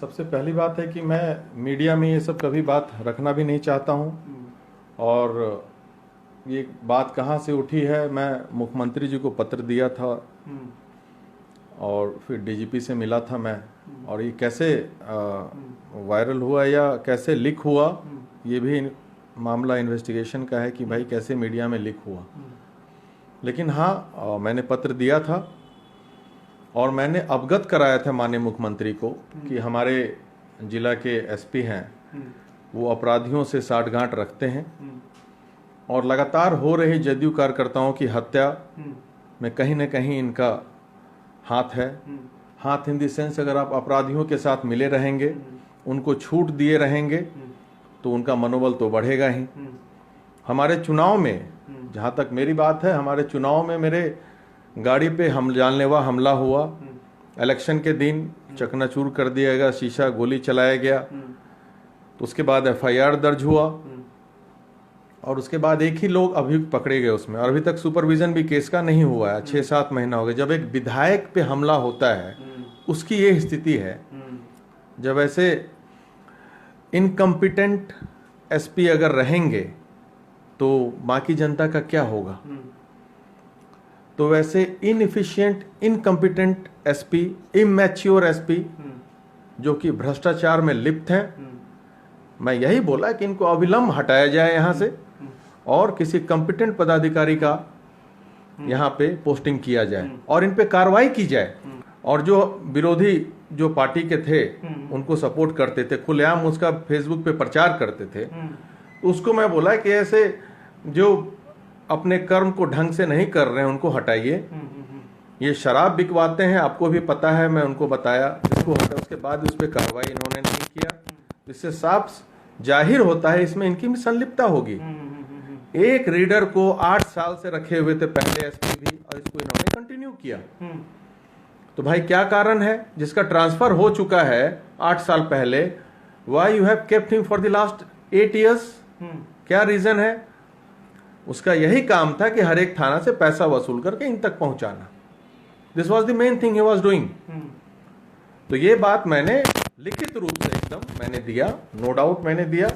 सबसे पहली बात है कि मैं मीडिया में ये सब कभी बात रखना भी नहीं चाहता हूँ। और ये बात कहाँ से उठी है, मैं मुख्यमंत्री जी को पत्र दिया था और फिर डीजीपी से मिला था मैं। और ये कैसे वायरल हुआ या कैसे लीक हुआ, ये भी मामला इन्वेस्टिगेशन का है कि भाई कैसे मीडिया में लीक हुआ। लेकिन हाँ, मैंने पत्र दिया था और मैंने अवगत कराया था माननीय मुख्यमंत्री को कि हमारे जिला के एसपी हैं वो अपराधियों से साठगांठ रखते हैं और लगातार हो रही जदयू कार्यकर्ताओं की हत्या में कहीं न कहीं इनका हाथ है। हाथ इन द सेंस, अगर आप अपराधियों के साथ मिले रहेंगे, उनको छूट दिए रहेंगे, तो उनका मनोबल तो बढ़ेगा ही। हमारे चुनाव में, जहाँ तक मेरी बात है, हमारे चुनाव में मेरे गाड़ी पे जानलेवा हमला हुआ। इलेक्शन के दिन चकनाचूर कर दिया गया, शीशा गोली चलाया गया। तो उसके बाद एफआईआर दर्ज हुआ और उसके बाद एक ही लोग अभियुक्त पकड़े गए उसमें, और अभी तक सुपरविजन भी केस का नहीं हुआ है। 6-7 महीना हो गए। जब एक विधायक पे हमला होता है, उसकी ये स्थिति है। जब ऐसे इनकम्पिटेंट एसपी अगर रहेंगे तो बाकी जनता का क्या होगा। तो वैसे inefficient, incompetent SP, immature SP जो कि भ्रष्टाचार में लिप्त हैं, मैं यही बोला कि इनको अविलंब हटाया जाए यहाँ से और किसी कम्पिटेंट पदाधिकारी का यहाँ पे पोस्टिंग किया जाए और इन पे कार्रवाई की जाए। और जो विरोधी जो पार्टी के थे, उनको सपोर्ट करते थे, खुलेआम उसका फेसबुक पे प्रचार करते थे, उसको मैं बोला कि ऐसे जो अपने कर्म को ढंग से नहीं कर रहे हैं उनको हटाइए। ये शराब बिकवाते हैं, आपको भी पता है, मैं उनको बताया, इसको हटा। उसके बाद उस पर कार्रवाई इन्होंने नहीं किया। इससे साफ जाहिर होता है इसमें इनकी संलिप्तता होगी। एक रीडर को 8 साल से रखे हुए थे पहले एसपी भी, और इसको इन्होंने कंटिन्यू किया। तो भाई क्या कारण है जिसका ट्रांसफर हो चुका है 8 साल पहले, why you have kept him for the last 8 years? क्या रीजन है? उसका यही काम था कि हर एक थाना से पैसा वसूल करके इन तक पहुंचाना। This was the main thing he was doing. तो ये बात मैंने लिखित रूप से एकदम मैंने दिया, नो डाउट मैंने दिया।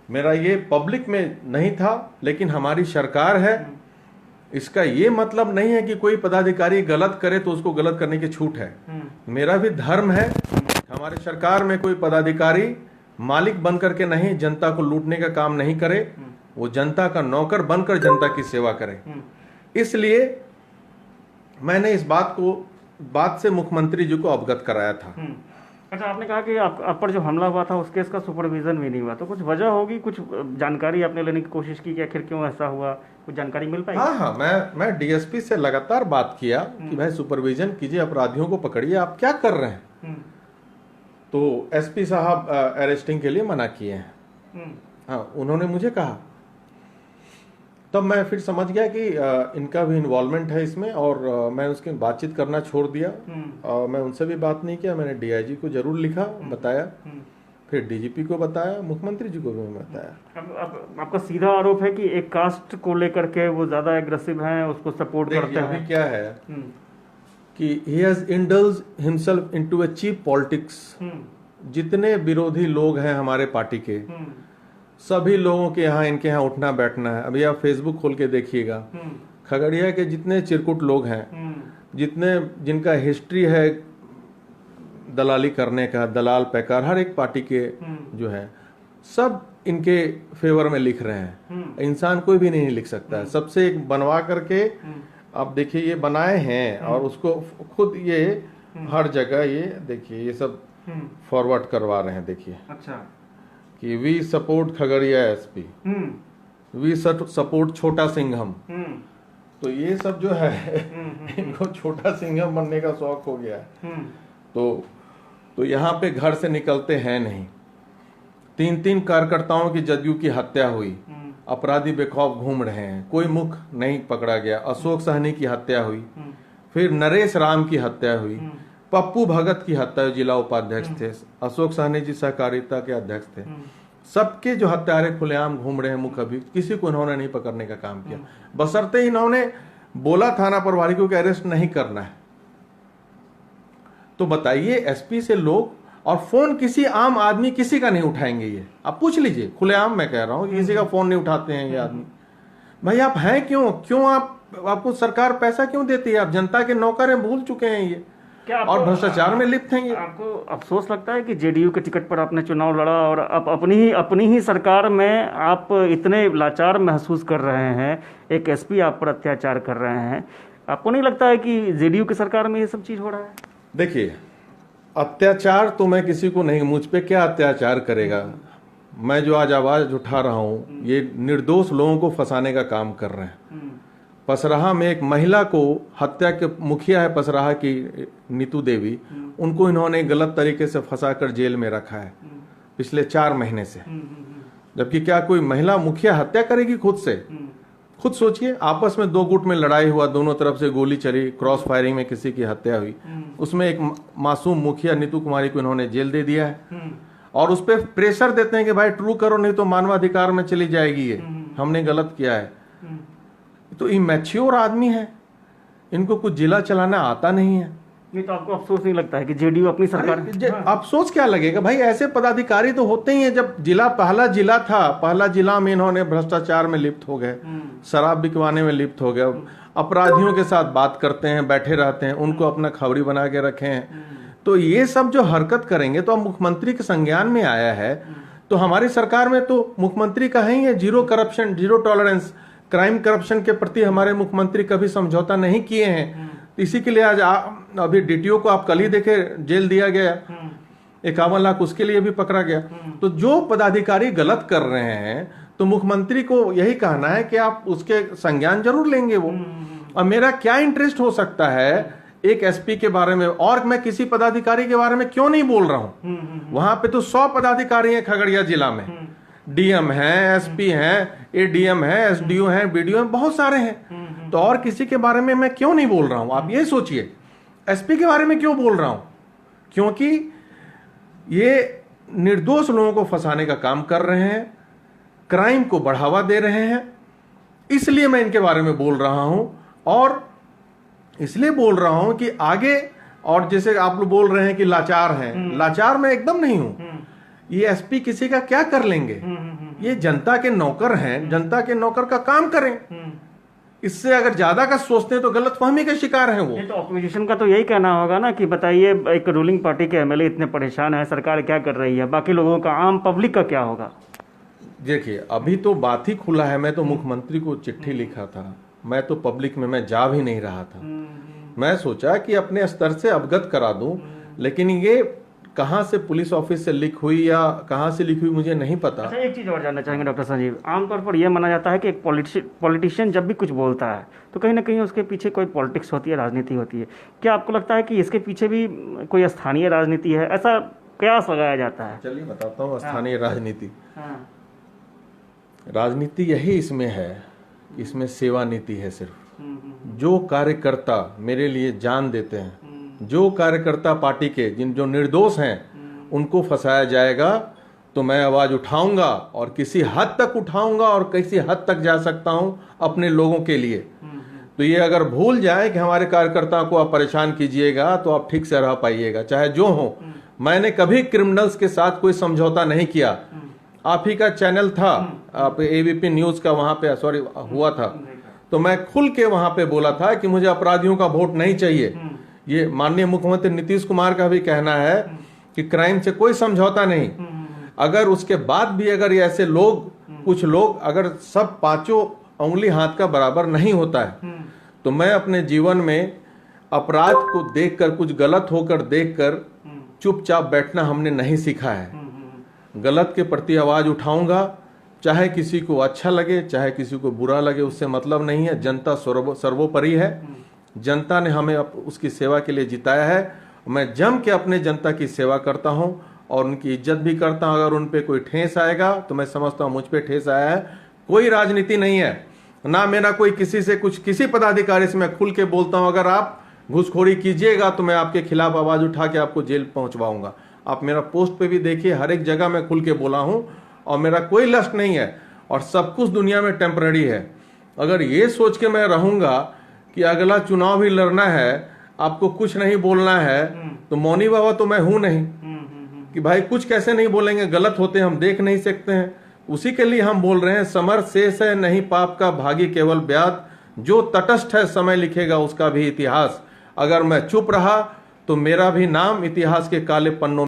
मेरा ये पब्लिक में नहीं था, लेकिन हमारी सरकार है, इसका ये मतलब नहीं है कि कोई पदाधिकारी गलत करे तो उसको गलत करने की छूट है। मेरा भी धर्म है, हमारी सरकार में कोई पदाधिकारी मालिक बनकर के नहीं, जनता को लूटने का काम नहीं करे, वो जनता का नौकर बनकर जनता की सेवा करे। इसलिए मैंने इस बात से मुख्यमंत्री जी को अवगत कराया था। अच्छा, आपने कहा कि आप पर जो हमला हुआ था उस केस का सुपरविजन भी नहीं हुआ, तो कुछ वजह होगी, कुछ जानकारी आपने लेने की कोशिश की कि आखिर क्यों ऐसा हुआ, कुछ जानकारी मिल पाई? हाँ, मैं डीएसपी से लगातार बात किया कि भाई सुपरविजन कीजिए, अपराधियों को पकड़िए, आप क्या कर रहे हैं। तो एसपी साहब अरेस्टिंग के लिए मना किए हैं। हाँ, उन्होंने मुझे कहा, तब मैं फिर समझ गया कि इनका भी इन्वॉल्वमेंट है इसमें, और मैं उसके बातचीत करना छोड़ दिया। मैं उनसे भी बात नहीं किया। मैंने डीआईजी को जरूर लिखा, बताया, फिर डीजीपी को बताया, मुख्यमंत्री जी को भी बताया। अब आपका सीधा आरोप है कि एक कास्ट को लेकर के वो ज्यादा एग्रेसिव हैं, उसको सपोर्ट करते हैं। अभी क्या है कि he has indulged himself into a cheap politics। जितने विरोधी लोग हैं हमारे पार्टी के, सभी लोगों के यहाँ, इनके यहाँ उठना बैठना है। अभी आप फेसबुक खोल के देखिएगा, खगड़िया के जितने चिरकुट लोग हैं, जिनका हिस्ट्री है दलाली करने का, दलाल पैकार, हर एक पार्टी के जो है, सब इनके फेवर में लिख रहे हैं। इंसान कोई भी नहीं लिख सकता है। सबसे एक बनवा करके आप देखिए, ये बनाए हैं और उसको खुद ये हर जगह, ये देखिए, ये सब फॉरवर्ड करवा रहे हैं। देखिए, अच्छा, कि we support Khagaria SP, we support छोटा सिंघम। तो ये सब जो है इनको छोटा सिंघम बनने का शौक हो गया है। तो यहाँ पे घर से निकलते हैं नहीं। 3 कार्यकर्ताओं की जदयू की हत्या हुई, अपराधी बेखौफ घूम रहे हैं, कोई मुख नहीं पकड़ा गया। अशोक सहनी की हत्या हुई, फिर नरेश राम की हत्या हुई, पप्पू भगत की हत्या, जिला उपाध्यक्ष थे, अशोक सहनी जी सहकारिता के अध्यक्ष थे। सबके जो हत्यारे खुलेआम घूम रहे हैं मुख अभियुक्त, किसी को इन्होंने नहीं पकड़ने का काम किया, बशर्ते इन्होंने बोला थाना प्रभारी को कि अरेस्ट नहीं करना है। तो बताइए, एसपी से लोग और फोन किसी आम आदमी किसी का नहीं उठाएंगे। ये आप पूछ लीजिए, खुलेआम मैं कह रहा हूं कि किसी का फोन नहीं उठाते हैं ये आदमी। भाई आप हैं क्यों आपको सरकार पैसा क्यों देती है? आप जनता के नौकर हैं, भूल चुके हैं ये, क्या और भ्रष्टाचार में लिप्त हैं ये। आपको अफसोस लगता है कि जेडीयू के टिकट पर आपने चुनाव लड़ा और अब अपनी ही सरकार में आप इतने लाचार महसूस कर रहे हैं, एक एसपी आप पर अत्याचार कर रहे हैं, आपको नहीं लगता है कि जेडीयू की सरकार में ये सब चीज हो रहा है? देखिए, अत्याचार तो मैं किसी को नहीं, मुझ पे क्या अत्याचार करेगा। मैं जो आज आवाज उठा रहा हूं, ये निर्दोष लोगों को फंसाने का काम कर रहे हैं। पसराहा में एक महिला को, हत्या के मुखिया है पसराहा की नीतू देवी, उनको इन्होंने गलत तरीके से फंसाकर जेल में रखा है पिछले 4 महीने से। जबकि क्या कोई महिला मुखिया हत्या करेगी खुद से? खुद सोचिए, आपस में 2 गुट में लड़ाई हुआ, दोनों तरफ से गोली चली, क्रॉस फायरिंग में किसी की हत्या हुई, उसमें एक मासूम मुखिया नीतू कुमारी को इन्होंने जेल दे दिया है। और उस पर प्रेशर देते हैं कि भाई ट्रू करो, नहीं तो मानवाधिकार में चली जाएगी, ये हमने गलत किया है। तो इमैच्योर आदमी है, इनको कुछ जिला चलाना आता नहीं है। नहीं तो आपको अफसोस नहीं लगता है कि जेडीयू अपनी सरकार? अफसोस क्या लगेगा भाई, ऐसे पदाधिकारी तो होते ही हैं। जब पहला जिला था, पहला जिला में इन्होंने भ्रष्टाचार में लिप्त हो गए, शराब बिकवाने में लिप्त हो गए, अपराधियों के साथ बात करते हैं, बैठे रहते हैं, उनको अपना खबरी बना के रखे हैं। तो ये सब जो हरकत करेंगे तो अब मुख्यमंत्री के संज्ञान में आया है, तो हमारी सरकार में तो मुख्यमंत्री का ही है zero corruption, zero tolerance. Crime corruption के प्रति हमारे मुख्यमंत्री कभी समझौता नहीं किए हैं। इसी के लिए आज अभी डीटीओ को आप कल ही देखे, जेल दिया गया, 51 लाख उसके लिए भी पकड़ा गया। तो जो पदाधिकारी गलत कर रहे हैं, तो मुख्यमंत्री को यही कहना है कि आप उसके संज्ञान जरूर लेंगे वो। और मेरा क्या इंटरेस्ट हो सकता है एक एसपी के बारे में, और मैं किसी पदाधिकारी के बारे में क्यों नहीं बोल रहा हूं? वहां पे तो 100 पदाधिकारी हैं खगड़िया जिला में, डीएम हैं, एसपी हैं, एडीएम हैं, एसडीओ हैं, बीडीओ हैं, बहुत सारे हैं। तो और किसी के बारे में मैं क्यों नहीं बोल रहा हूं? आप ये सोचिए, एसपी के बारे में क्यों बोल रहा हूं? क्योंकि ये निर्दोष लोगों को फंसाने का काम कर रहे हैं, क्राइम को बढ़ावा दे रहे हैं, इसलिए मैं इनके बारे में बोल रहा हूं। और इसलिए बोल रहा हूं कि आगे, और जैसे आप लोग बोल रहे हैं कि लाचार हैं, लाचार मैं एकदम नहीं हूं। ये एसपी किसी का क्या कर लेंगे? ये जनता के नौकर हैं, जनता के नौकर का काम करें। इससे अगर ज्यादा का सोचते हैं तो गलतफहमी के शिकार हैं वो। तो ऑपोजिशन का तो यही कहना होगा ना कि बताइए, एक रूलिंग पार्टी के एमएलए इतने परेशान है, सरकार क्या कर रही है, बाकी लोगों का, आम पब्लिक का क्या होगा? देखिए, अभी तो बात ही खुला है। मैं तो मुख्यमंत्री को चिट्ठी लिखा था, मैं तो पब्लिक में मैं जा भी नहीं रहा था। मैं सोचा कि अपने स्तर से अवगत करा दूं, लेकिन ये कहां से पुलिस ऑफिस से लीक हुई या कहां से लीक हुई मुझे नहीं पता। अच्छा, एक चीज़ और जानना चाहेंगे डॉक्टर संजीव। आमतौर पर यह माना जाता है कि एक पॉलिटिशियन जब भी कुछ बोलता है तो कहीं ना कहीं उसके पीछे कोई पॉलिटिक्स होती है, राजनीति होती है। क्या आपको लगता है कि इसके पीछे भी कोई स्थानीय राजनीति है? ऐसा कयास लगाया जाता है। चलिए बताता हूँ। स्थानीय राजनीति, राजनीति यही इसमें है, इसमें सेवा नीति है। सिर्फ जो कार्यकर्ता मेरे लिए जान देते हैं, जो कार्यकर्ता पार्टी के जो निर्दोष हैं, उनको फंसाया जाएगा तो मैं आवाज उठाऊंगा, और किसी हद तक उठाऊंगा, और किसी हद तक जा सकता हूं अपने लोगों के लिए। तो ये अगर भूल जाए कि हमारे कार्यकर्ताओं को आप परेशान कीजिएगा तो आप ठीक से रह पाइएगा, चाहे जो हो। मैंने कभी क्रिमिनल्स के साथ कोई समझौता नहीं किया। आप ही का चैनल था, आप एबीपी न्यूज का, वहां पे सॉरी हुआ था, तो मैं खुल के वहां पे बोला था कि मुझे अपराधियों का वोट नहीं चाहिए। ये माननीय मुख्यमंत्री नीतीश कुमार का भी कहना है कि क्राइम से कोई समझौता नहीं। अगर उसके बाद भी अगर ये ऐसे लोग, कुछ लोग, अगर सब 5 उंगली हाथ का बराबर नहीं होता है, तो मैं अपने जीवन में अपराध को देखकर, कुछ गलत होकर देखकर चुपचाप बैठना हमने नहीं सीखा है। गलत के प्रति आवाज उठाऊंगा, चाहे किसी को अच्छा लगे, चाहे किसी को बुरा लगे, उससे मतलब नहीं है। जनता सर्वोपरि है। जनता ने हमें उसकी सेवा के लिए जिताया है। मैं जम के अपने जनता की सेवा करता हूं और उनकी इज्जत भी करता हूं। अगर उन पे कोई ठेस आएगा तो मैं समझता हूं मुझ पे ठेस आया है। कोई राजनीति नहीं है, ना मेरा कोई किसी से कुछ, किसी पदाधिकारी से मैं खुल के बोलता हूं अगर आप घूसखोरी कीजिएगा तो मैं आपके खिलाफ आवाज उठा के आपको जेल पहुंचवाऊंगा। आप मेरा पोस्ट पे भी देखिए, हर एक जगह मैं खुल के बोला हूं, और मेरा कोई लक्ष्य नहीं है। और सब कुछ दुनिया में टेम्पररी है। अगर ये सोच के मैं रहूंगा कि अगला चुनाव भी लड़ना है, आपको कुछ नहीं बोलना है, तो मौनी बाबा तो मैं हूं नहीं। कि भाई कुछ कैसे नहीं बोलेंगे, गलत होते हम देख नहीं सकते हैं। उसी के लिए हम बोल रहे हैं, समर शेष है नहीं पाप का, भागी केवल ब्याज, जो तटस्थ है समय लिखेगा उसका भी इतिहास। अगर मैं चुप रहा तो मेरा भी नाम इतिहास के काले पन्नों